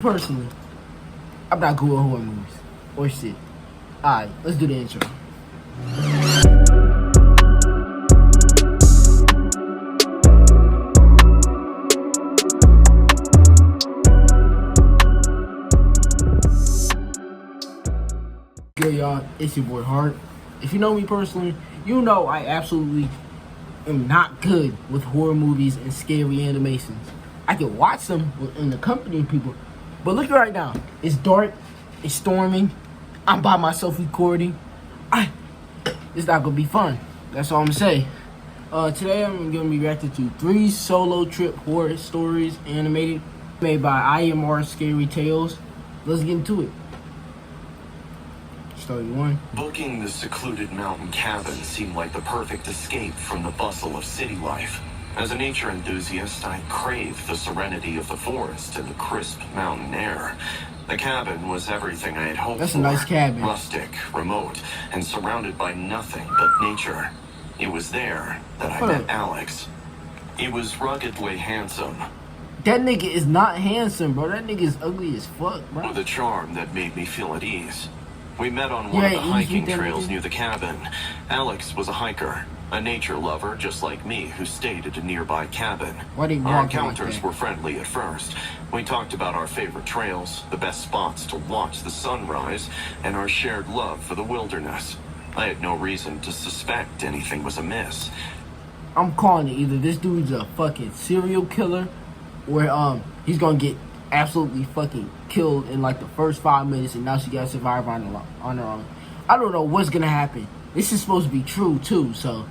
personally, I'm not good with horror movies or shit. Alright, let's do the intro. Good, y'all, it's your boy Hart. If you know me personally, you know I absolutely am not good with horror movies and scary animations. I can watch them in the company of people, but look right now. It's dark, it's storming, I'm by myself recording. It's not gonna be fun. That's all I'm gonna say. Today I'm gonna be reacting to 3 solo trip horror stories animated, made by IMR Scary Tales. Let's get into it. Story 1. Booking the secluded mountain cabin seemed like the perfect escape from the bustle of city life. As a nature enthusiast, I craved the serenity of the forest and the crisp mountain air. The cabin was everything I had hoped for. That's a nice cabin. Rustic, remote, and surrounded by nothing but nature. It was there that I met Alex. He was ruggedly handsome. That nigga is not handsome, bro. That nigga is ugly as fuck, bro. With a charm that made me feel at ease. We met on one of the hiking trails near the cabin. Alex was a hiker, a nature lover just like me who stayed at a nearby cabin. Our encounters were friendly at first. We talked about our favorite trails, the best spots to watch the sunrise, and our shared love for the wilderness. I had no reason to suspect anything was amiss. I'm calling it. Either this dude's a fucking serial killer, or he's gonna get absolutely fucking killed in like the first 5 minutes, and now she gotta survive on her own. I don't know what's gonna happen. This is supposed to be true too, so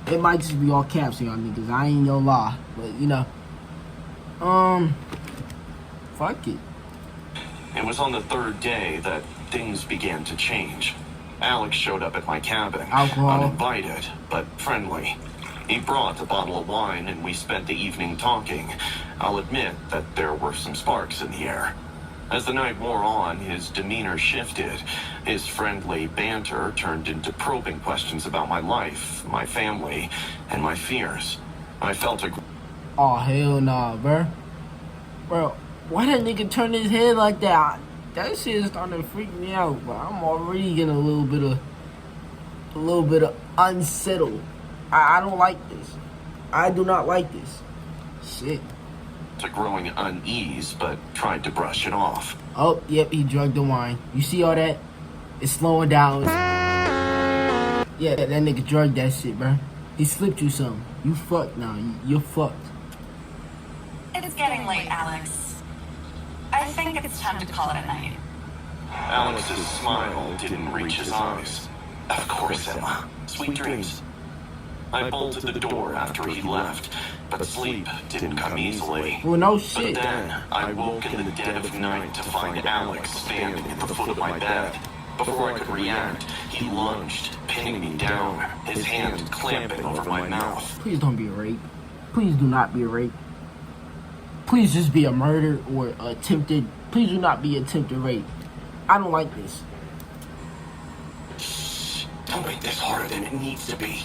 it might just be all caps, y'all niggas. I ain't gonna lie, but you know, fuck it. It was on the 3rd day that things began to change. Alex showed up at my cabin, uninvited but friendly. He brought a bottle of wine and we spent the evening talking. I'll admit that there were some sparks in the air. As the night wore on, his demeanor shifted. His friendly banter turned into probing questions about my life, my family, and my fears. I felt a... Oh, hell nah, bro. Bro, why that nigga turn his head like that? That shit is starting to freak me out, bro. I'm already getting a little bit of unsettled. I don't like this. I do not like this. Shit. To growing unease, but tried to brush it off. Oh, yep, he drugged the wine. You see all that? It's slowing down. Yeah, that nigga drugged that shit, bro. He slipped you something. You fucked now. You're fucked. It's getting late, Alex. I think it's time to call it a night. Alex's smile didn't reach his eyes. Of course, Emma. Sweet dreams. I bolted the door after he left, but sleep didn't come easily. Well, no shit. But then, I woke in the dead of night to find Alex standing at the foot of my bed. Before I could react, he lunged, pinning me down, his hand clamping over my mouth. Please don't be a rape. Please do not be a rape. Please just be a murder or attempted. Please do not be attempted rape. I don't like this. Shh, don't make this harder than it needs to be.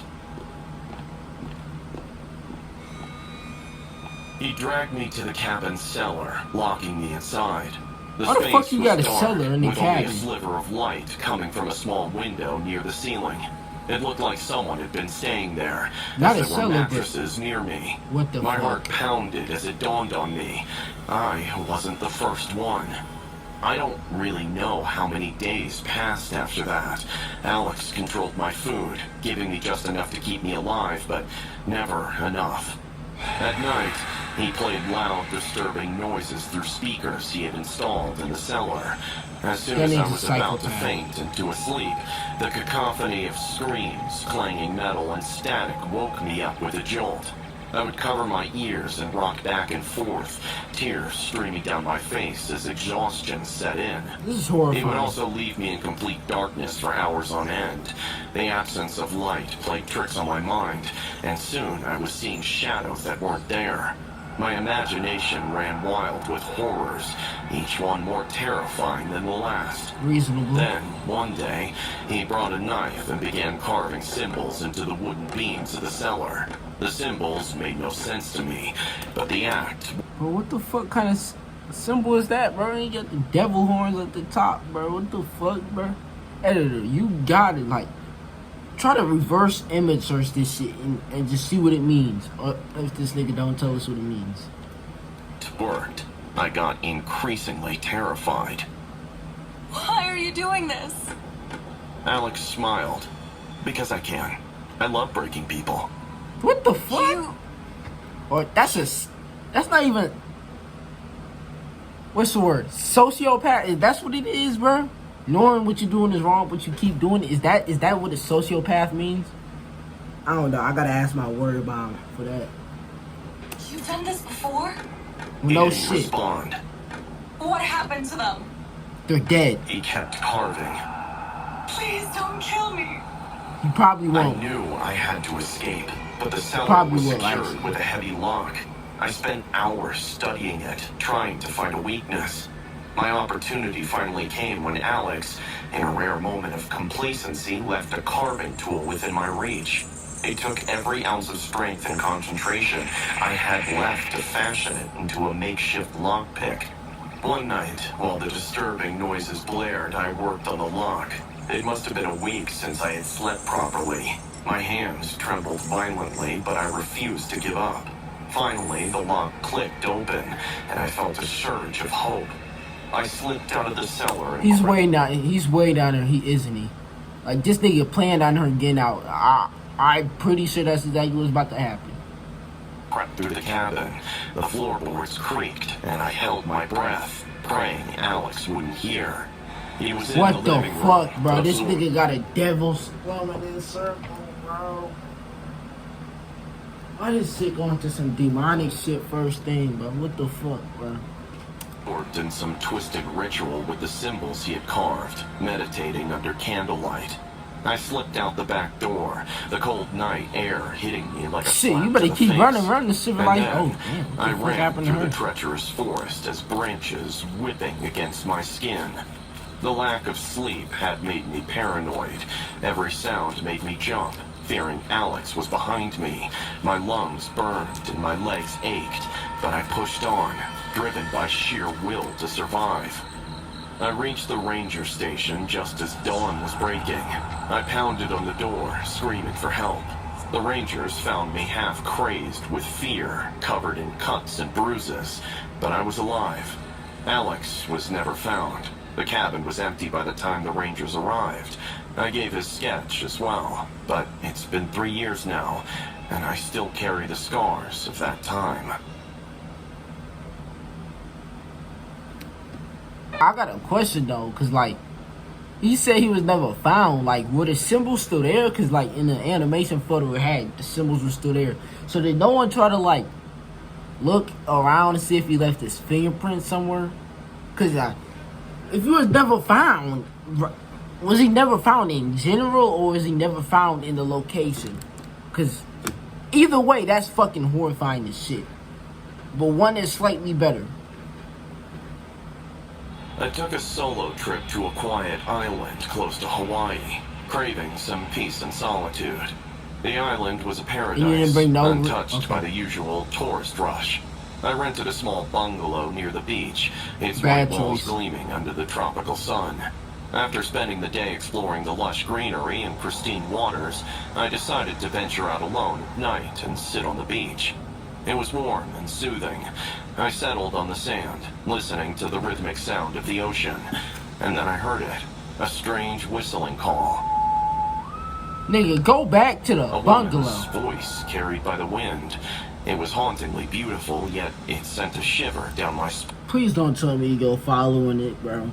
He dragged me to the cabin's cellar, locking me inside. Why the fuck you got a cellar in the cabin? With only a sliver of light coming from a small window near the ceiling. It looked like someone had been staying there. Not a there cellar, were mattresses near me. What the My fuck? heart pounded as it dawned on me. I wasn't the first one. I don't really know how many days passed after that. Alex controlled my food, giving me just enough to keep me alive, but never enough. At night, he played loud, disturbing noises through speakers he had installed in the cellar. As soon as I was about to faint into a sleep, the cacophony of screams, clanging metal, and static woke me up with a jolt. I would cover my ears and rock back and forth, tears streaming down my face as exhaustion set in. This is horrifying. It would also leave me in complete darkness for hours on end. The absence of light played tricks on my mind, and soon I was seeing shadows that weren't there. My imagination ran wild with horrors, each one more terrifying than the last. Reasonable. Then, one day, he brought a knife and began carving symbols into the wooden beams of the cellar. The symbols made no sense to me, but the act... Bro, what the fuck kind of... Simple as that, bro. You got the devil horns at the top, bro. What the fuck, bro? Editor, you got it. Like, try to reverse image search this shit and just see what it means. Or if this nigga don't tell us what it means. It worked. I got increasingly terrified. Why are you doing this? Alex smiled. Because I can. I love breaking people. What the fuck? Or that's not even. What's the word? Sociopath? That's what it is, bro. Knowing what you're doing is wrong, but you keep doing it. Is that what a sociopath means? I don't know. I gotta ask my word bomb for that. You've done this before? He No didn't shit. respond. What happened to them? They're dead. He kept carving. Please don't kill me. You probably I won't. knew I had to escape, but the cellar Probably was will, secured actually. with a heavy lock. I spent hours studying it, trying to find a weakness. My opportunity finally came when Alex, in a rare moment of complacency, left a carving tool within my reach. It took every ounce of strength and concentration I had left to fashion it into a makeshift lockpick. One night, while the disturbing noises blared, I worked on the lock. It must have been a week since I had slept properly. My hands trembled violently, but I refused to give up. Finally, the lock clicked open, and I felt a surge of hope. I slipped out of the cellar and He's way down. He's way down there. Isn't he? Like, this nigga planned on her getting out. I'm pretty sure that's exactly what's about to happen. crept through the cabin. The floorboards creaked, and I held my breath, praying Alex wouldn't hear. He was in What the the living room, fuck, bro? but This look, nigga got a devil slumming in a circle, bro. Why did Sick go into some demonic shit first thing, bro? What the fuck, bro? worked in some twisted ritual with the symbols he had carved, meditating under candlelight. I slipped out the back door, the cold night air hitting me like a Shit, slap you better to the keep face. running to civilize. And then Oh, damn. What I the fuck ran happened to through her? the treacherous forest as branches whipping against my skin. The lack of sleep had made me paranoid. Every sound made me jump, fearing Alex was behind me. My lungs burned and my legs ached, but I pushed on, driven by sheer will to survive. I reached the ranger station just as dawn was breaking. I pounded on the door, screaming for help. The rangers found me half crazed with fear, covered in cuts and bruises, but I was alive. Alex was never found. The cabin was empty by the time the rangers arrived. I gave his sketch as well, but it's been 3 years now, and I still carry the scars of that time. I got a question though, cause like, he said he was never found. Like, were the symbols still there? Cause like in the animation photo it had, the symbols were still there. So did no one try to like look around and see if he left his fingerprint somewhere? Cause if he was never found, was he never found in general, or was he never found in the location? Cause either way, that's fucking horrifying as shit. But one is slightly better. I took a solo trip to a quiet island close to Hawaii, craving some peace and solitude. The island was a You paradise, didn't bring no- untouched okay. by the usual tourist rush. I rented a small bungalow near the beach, its Bad white walls choice. gleaming under the tropical sun. After spending the day exploring the lush greenery and pristine waters, I decided to venture out alone at night and sit on the beach. It was warm and soothing. I settled on the sand, listening to the rhythmic sound of the ocean, and then I heard it, a strange whistling call. Nigga, go back to the A bungalow. woman's voice carried by the wind. It was hauntingly beautiful, yet it sent a shiver down my spine. Please don't tell me you go following it, bro.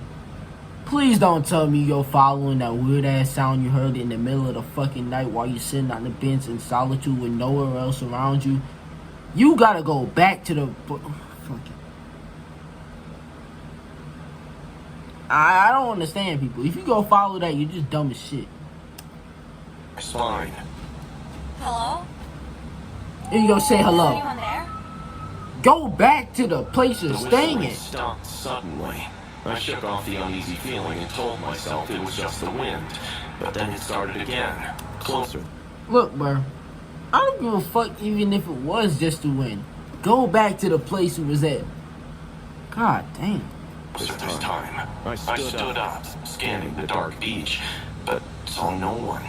Please don't tell me you go following that weird ass sound you heard in the middle of the fucking night while you're sitting on the bench in solitude with nowhere else around you. You gotta go back to the. Fuck it. I don't understand people. If you go follow that, you're just dumb as shit. Hello? Then you go say Is hello. anyone there? Go back to the place The you're staying whistling at. stopped suddenly. I shook off the uneasy feeling and told myself it was just the wind. But then it started again, closer. Look, bro. I don't give a fuck even if it was just the wind. Go back to the place it was at. God damn. This time, I stood up, scanning the dark beach, but saw no one.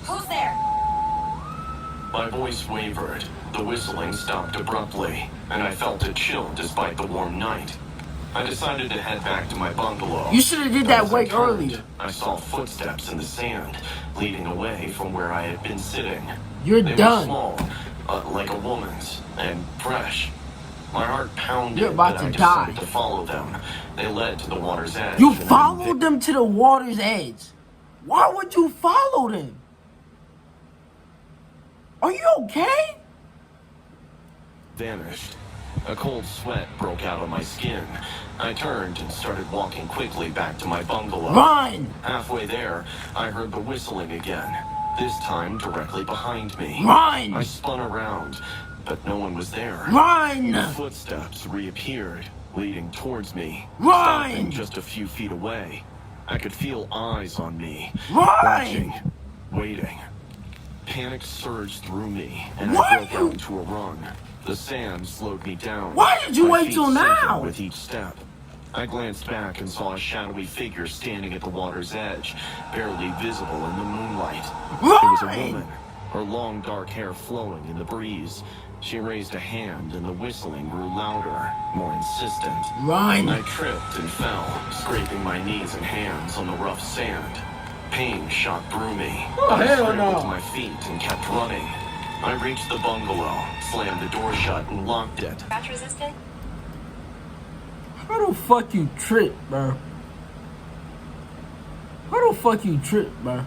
Who's there? My voice wavered, the whistling stopped abruptly, and I felt a chill despite the warm night. I decided to head back to my bungalow. You should have did that As I way turned, earlier. I saw footsteps in the sand, leading away from where I had been sitting. You're They done. were small, like a woman's, and fresh. My heart pounded, You're about but I to decided die. to follow them. They led to the water's edge. You and followed them to the water's edge. Why would you follow them? Are you okay? vanished. A cold sweat broke out on my skin. I turned and started walking quickly back to my bungalow. Run! Halfway there, I heard the whistling again, this time directly behind me. Run! I spun around, but no one was there. Run! The footsteps reappeared, leading towards me, Run! stopping just a few feet away. I could feel eyes on me, Run! watching, waiting. Panic surged through me, and Why I broke you- out into a run. The sand slowed me down. Why did you My wait feet till sinking now? with each step. I glanced back and saw a shadowy figure standing at the water's edge, barely visible in the moonlight. It was a Run! woman, her long dark hair flowing in the breeze. She raised a hand and the whistling grew louder, more insistent. Run! I tripped and fell, scraping my knees and hands on the rough sand. Pain shot through me. Oh, I hell scrambled no. to my feet and kept running. I reached the bungalow, slammed the door shut and locked it. Scratch resistant? How the fuck you trip, bro? How the fuck you trip, bro?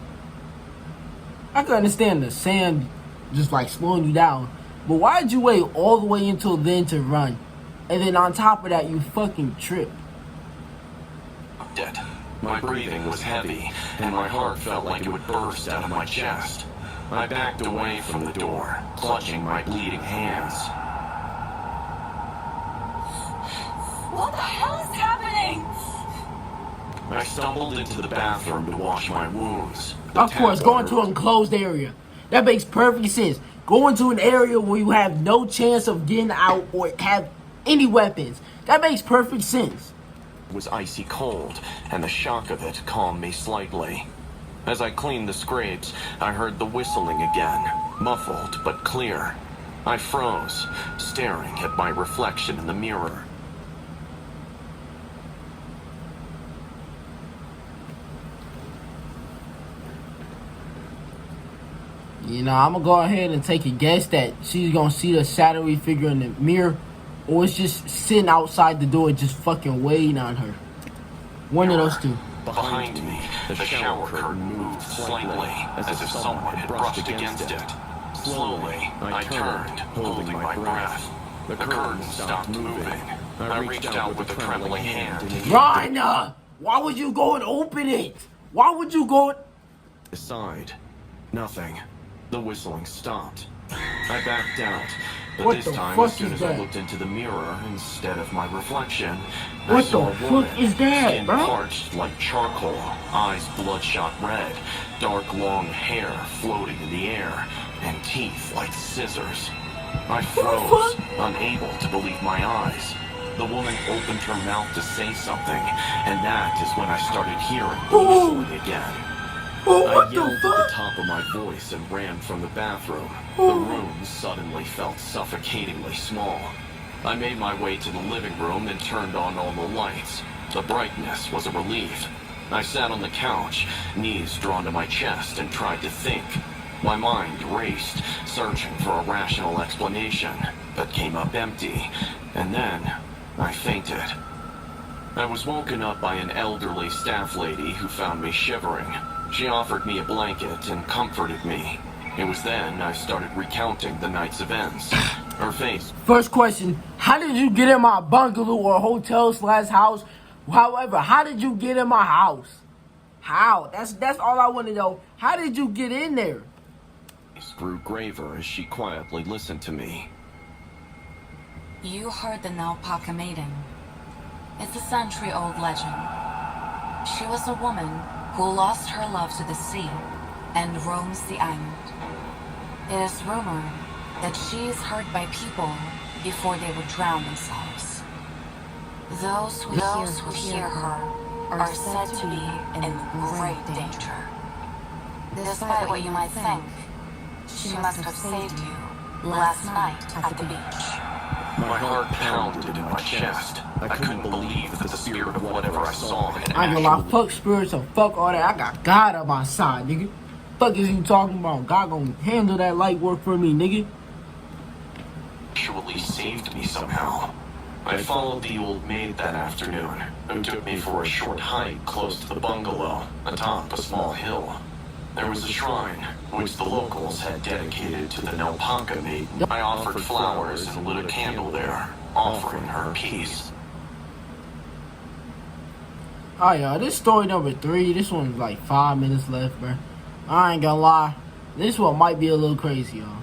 I can understand the sand just like slowing you down, but why'd you wait all the way until then to run? And then on top of that, you fucking trip. It. My breathing was heavy, and my heart felt like it would burst out of my chest. I backed away from the door, clutching my bleeding hands. What the hell is happening? I stumbled into the bathroom to wash my wounds. The Of course, tap go into water- an enclosed area. That makes perfect sense. Go into an area where you have no chance of getting out or have any weapons. That makes perfect sense. was icy cold, and the shock of it calmed me slightly. As I cleaned the scrapes, I heard the whistling again, muffled but clear. I froze, staring at my reflection in the mirror. You know, I'm gonna go ahead and take a guess that she's gonna see the shadowy figure in the mirror, or it's just sitting outside the door just fucking waiting on her. One of those two. Behind me, the shower curtain moved slightly, as if someone had brushed against it. Slowly, I turned, holding my breath. The curtain stopped moving. I reached out with a trembling hand. Rhina! Why would you go and open it? Why would you go and... Aside. Nothing. The whistling stopped. I backed out, but What this the time, fuck as soon is as that? I looked into the mirror instead of my reflection, I What saw the a fuck woman, is that, skin bro? parched like charcoal, eyes bloodshot red, dark long hair floating in the air, and teeth like scissors. I froze, unable to believe my eyes. The woman opened her mouth to say something, and that is when I started hearing the Oh. whistling again. Oh, I what yelled the at the fuck? top of my voice and ran from the bathroom. The Oh. room suddenly felt suffocatingly small. I made my way to the living room and turned on all the lights. The brightness was a relief. I sat on the couch, knees drawn to my chest, and tried to think. My mind raced, searching for a rational explanation, but came up empty. And then, I fainted. I was woken up by an elderly staff lady who found me shivering. She offered me a blanket and comforted me. It was then I started recounting the night's events. Her face First question, how did you get in my bungalow or hotel/house? However, how did you get in my house? How? That's all I want to know. How did you get in there? grew graver as she quietly listened to me. You heard the Naupaka Maiden. It's a century-old legend. She was a woman who lost her love to the sea and roams the island. It is rumored that she is hurt by people before they would drown themselves. Those who hear her are said to be in great danger. Despite what you might think, she must have saved you last night at the beach. My heart pounded in my chest. I couldn't believe that the spirit of whatever I saw had I ain't gonna lie, actually fuck spirits or fuck all that. I got God on my side, nigga. Fuck is you talking about? God gonna handle that light work for me, nigga. saved me somehow. I followed the old maid that afternoon, who took me for a short hike close to the bungalow, atop a small hill. There was a shrine, which the locals had dedicated to the Naupaka maiden. I offered flowers and lit a candle there, offering her peace. Alright, y'all, this story number 3. This one's like 5 minutes left, bro. I ain't gonna lie. This one might be a little crazy, y'all.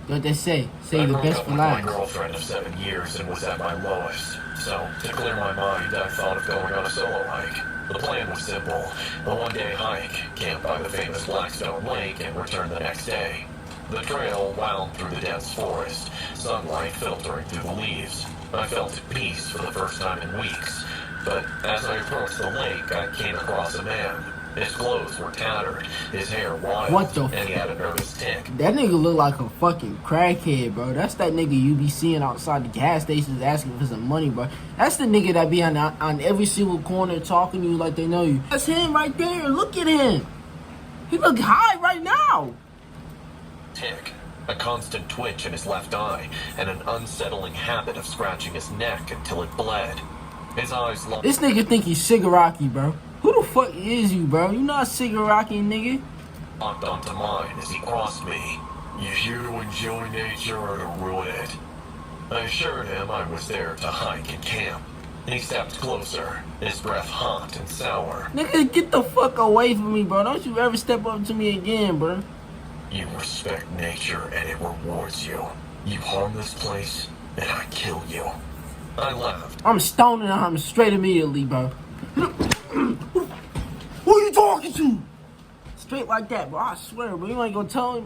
What they say? Save the best for last. I broke up with my girlfriend of 7 years and was at my lowest. So, to clear my mind, I thought of going on a solo hike. The plan was simple. A one-day hike, camp by the famous Blackstone Lake, and return the next day. The trail wound through the dense forest, sunlight filtering through the leaves. I felt at peace for the first time in weeks. But as I approached the lake, I came across a man. His clothes were tattered, his hair wild, What the and he had a nervous tick. That nigga look like a fucking crackhead, bro. That's that nigga you be seeing outside the gas stations asking for some money, bro. That's the nigga that be on every single corner talking to you like they know you. That's him right there. Look at him. He look high right now. Tick, a constant twitch in his left eye, and an unsettling habit of scratching his neck until it bled. His eyes This nigga think he's Shigaraki, bro. Who the fuck is you, bro? You not Shigaraki, nigga. locked onto mine as he crossed me. You here to enjoy nature or to ruin it? I assured him I was there to hike and camp. He stepped closer, his breath hot and sour. Nigga, get the fuck away from me, bro. Don't you ever step up to me again, bro. You respect nature and it rewards you. You harm this place, and I kill you. I laughed. I'm stoning him straight immediately, bro. Who you talking to? Straight like that, bro. I swear, bro. You ain't gonna tell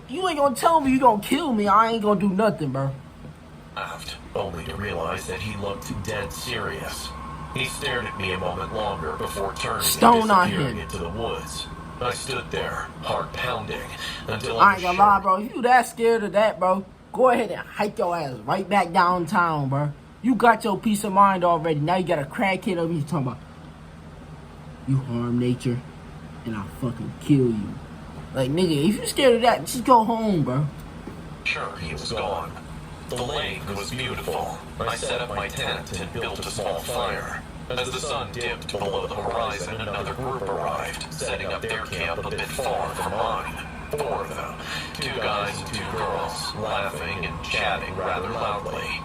me you gonna kill me. I ain't gonna do nothing, bro. Laughed, only to realize that he looked dead serious. He stared at me a moment longer before turning Stone and on disappearing him. into the woods. I stood there, heart pounding, until I I ain't gonna lie, bro. If you that scared of that, bro, go ahead and hike your ass right back downtown, bro. You got your peace of mind already. Now you got a crackhead over here talking about you harm nature and I'll fucking kill you. Like, nigga, if you scared of that, just go home, bro. Sure, he was gone. The lake was beautiful. I set up my tent and built a small fire. As the sun dipped below the horizon, another group arrived, setting up their camp a bit far from mine. 4 of them, 2 guys and 2 girls, laughing and chatting rather loudly.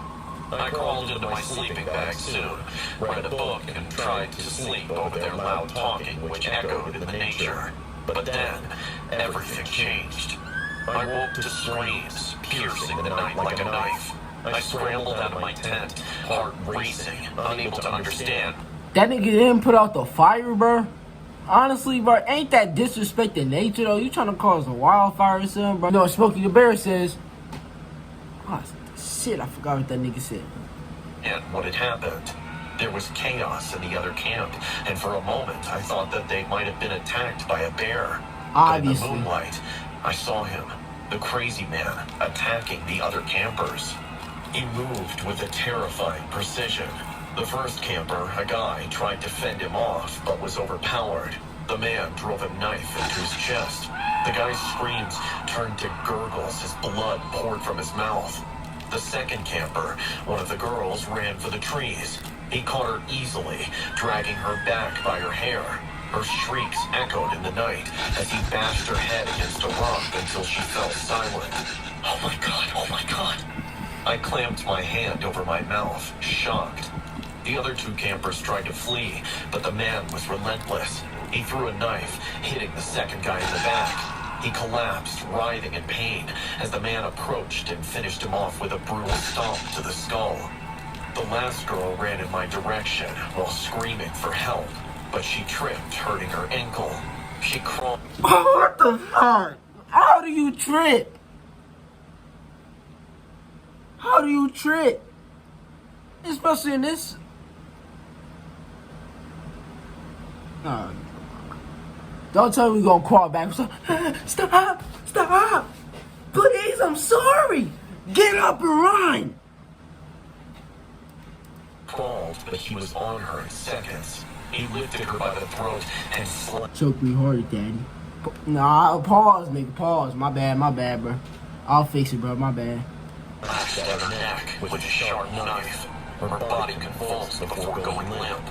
I crawled into my sleeping bag soon, read a book, and tried to sleep over their loud talking, which echoed in the nature. But then, everything changed. I woke to screams, piercing the night like a knife. I scrambled out of my tent, heart racing, unable to understand. That nigga didn't put out the fire, bro. Honestly, bro, ain't that disrespecting nature, though? You trying to cause a wildfire or something, bro? You know, Smokey the Bear says... Oh, shit, I forgot what that nigga said. And what had happened? There was chaos in the other camp, and for a moment I thought that they might have been attacked by a bear. Obviously. But in the moonlight, I saw him, the crazy man, attacking the other campers. He moved with a terrifying precision. The first camper, a guy, tried to fend him off, but was overpowered. The man drove a knife into his chest. The guy's screams turned to gurgles as blood poured from his mouth. The second camper, one of the girls, ran for the trees. He caught her easily, dragging her back by her hair. Her shrieks echoed in the night as he bashed her head against a rock until she fell silent. Oh my god, oh my god. I clamped my hand over my mouth, shocked. The other 2 campers tried to flee, but the man was relentless. He threw a knife, hitting the second guy in the back. He collapsed, writhing in pain, as the man approached and finished him off with a brutal stomp to the skull. The last girl ran in my direction while screaming for help, but she tripped, hurting her ankle. She crawled. What the fuck? How do you trip? How do you trip? Especially in this Uh, don't tell me we're gonna crawl back. Stop! Stop! Please, I'm sorry! Get up and run! Crawled, but he was on her in seconds. He lifted her by the throat and slammed. Choke me hard, daddy. Nah, pause, nigga, pause. My bad, bro. I'll fix it, bro, my bad. Lashed at her neck with a sharp knife. Her body convulsed before going limp.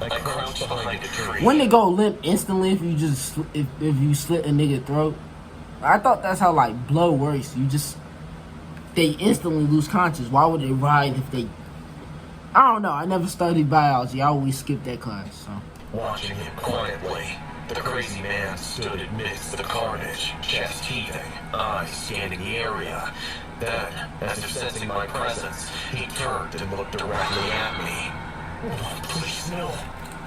I crouched behind a tree. Wouldn't it go limp instantly if you just if you slit a nigga throat? I thought that's how like blood works. They instantly lose conscious. Why would they ride if they? I don't know. I never studied biology. I always skipped that class. So. Watching him quietly, the crazy man stood amidst the carnage, chest heaving, eyes scanning the area. Then, as if sensing my presence, he turned and looked directly at me. Oh, please, no.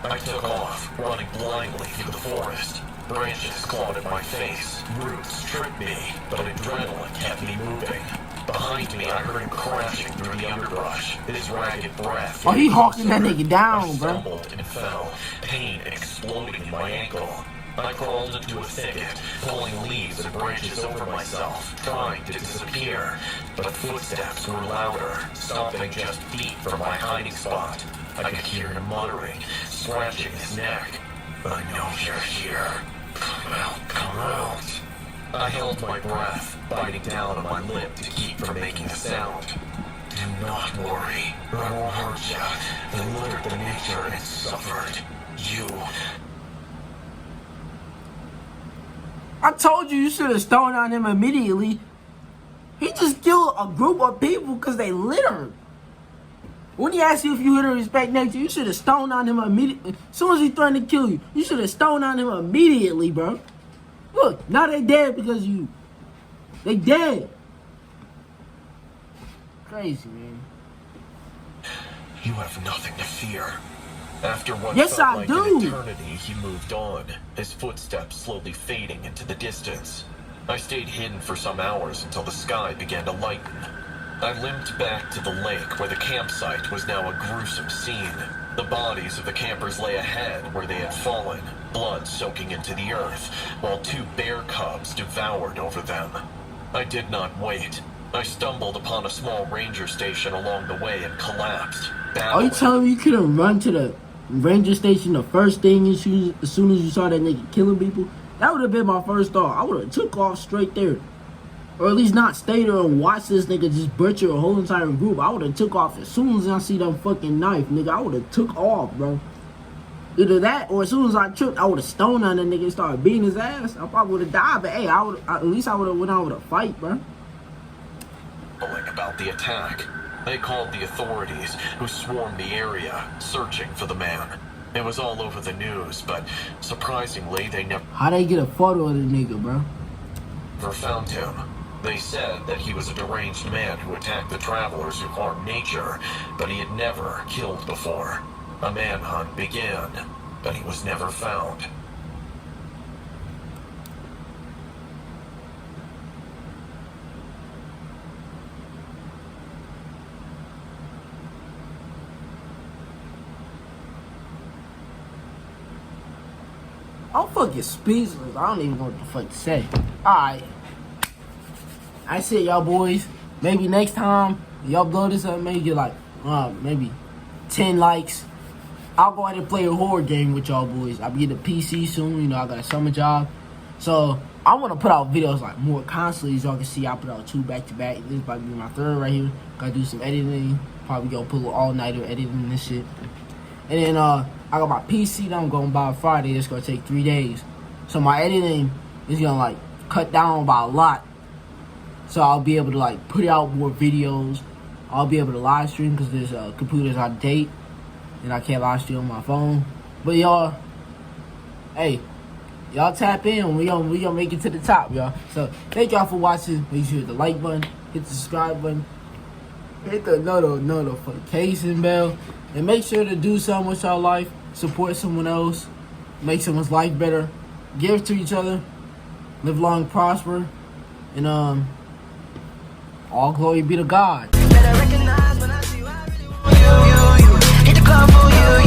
I took off, running blindly through the forest. Branches clawed at my face, roots tripped me, but adrenaline kept me moving. Behind me, I heard him crashing through the underbrush, his ragged breath. Oh, he hawking that nigga down, I bro. stumbled and fell, pain exploding in my ankle. I crawled into a thicket, pulling leaves and branches over myself, trying to disappear. But footsteps were louder, stopping just feet from my hiding spot. I could hear him muttering, scratching his neck. I know you're here. Come out, come out. I held my breath, biting down on my lip to keep from making a sound. Do not worry, I won't hurt you. I looked at the nature and suffered. You. I told you should have stoned on him immediately. He just killed a group of people because they littered. When he asked you if you hit a respect next to you, should have stoned on him immediately. As soon as he threatened to kill you, you should have stoned on him immediately, bro. Look, now they dead because you. They dead. Crazy, man. You have nothing to fear. After what Yes, felt I like do. an eternity, he moved on, his footsteps slowly fading into the distance. I stayed hidden for some hours until the sky began to lighten. I limped back to the lake where the campsite was now a gruesome scene. The bodies of the campers lay ahead where they had fallen, blood soaking into the earth, while 2 bear cubs devoured over them. I did not wait. I stumbled upon a small ranger station along the way and collapsed. Are you telling me you couldn't run to the ranger station the first thing as soon as you saw that nigga killing people? That would have been my first thought. I would have took off straight there. Or at least not stay there and watch this nigga just butcher a whole entire group. I would have took off as soon as I see that fucking knife, nigga. I would have took off, bro. Either that or as soon as I tripped, I would have stoned on that nigga and started beating his ass. I probably would have died, but hey, at least I would have went out with a fight, bro. About the attack. They called the authorities, who swarmed the area, searching for the man. It was all over the news, but surprisingly, they never How they get a photo of the nigga, bro? found him. They said that he was a deranged man who attacked the travelers who harmed nature, but he had never killed before. A manhunt began, but he was never found. I'm fucking speechless. I don't even know what the fuck to say. Alright. I said, y'all boys, maybe next time y'all blow this up, maybe get like maybe 10 likes. I'll go ahead and play a horror game with y'all boys. I'll be getting a PC soon, you know, I got a summer job. So I want to put out videos like more constantly. As y'all can see, I put out 2 back-to-back. This is about to be my 3rd right here. Gotta do some editing. Probably gonna put all-nighter editing this shit. And then I got my PC that I'm gonna buy Friday. It's gonna take 3 days. So my editing is gonna like cut down by a lot. So I'll be able to like put out more videos. I'll be able to live stream because this computer's out of date and I can't live stream on my phone. But y'all, hey, y'all tap in. We gonna make it to the top, y'all. So thank y'all for watching. Make sure to hit the like button, hit the subscribe button, hit the notification bell, and make sure to do something with y'all life. Support someone else, make someone's life better, give to each other, live long, prosper, and all glory be to God. Better recognize when I see you, I really want you. Hit the club for you.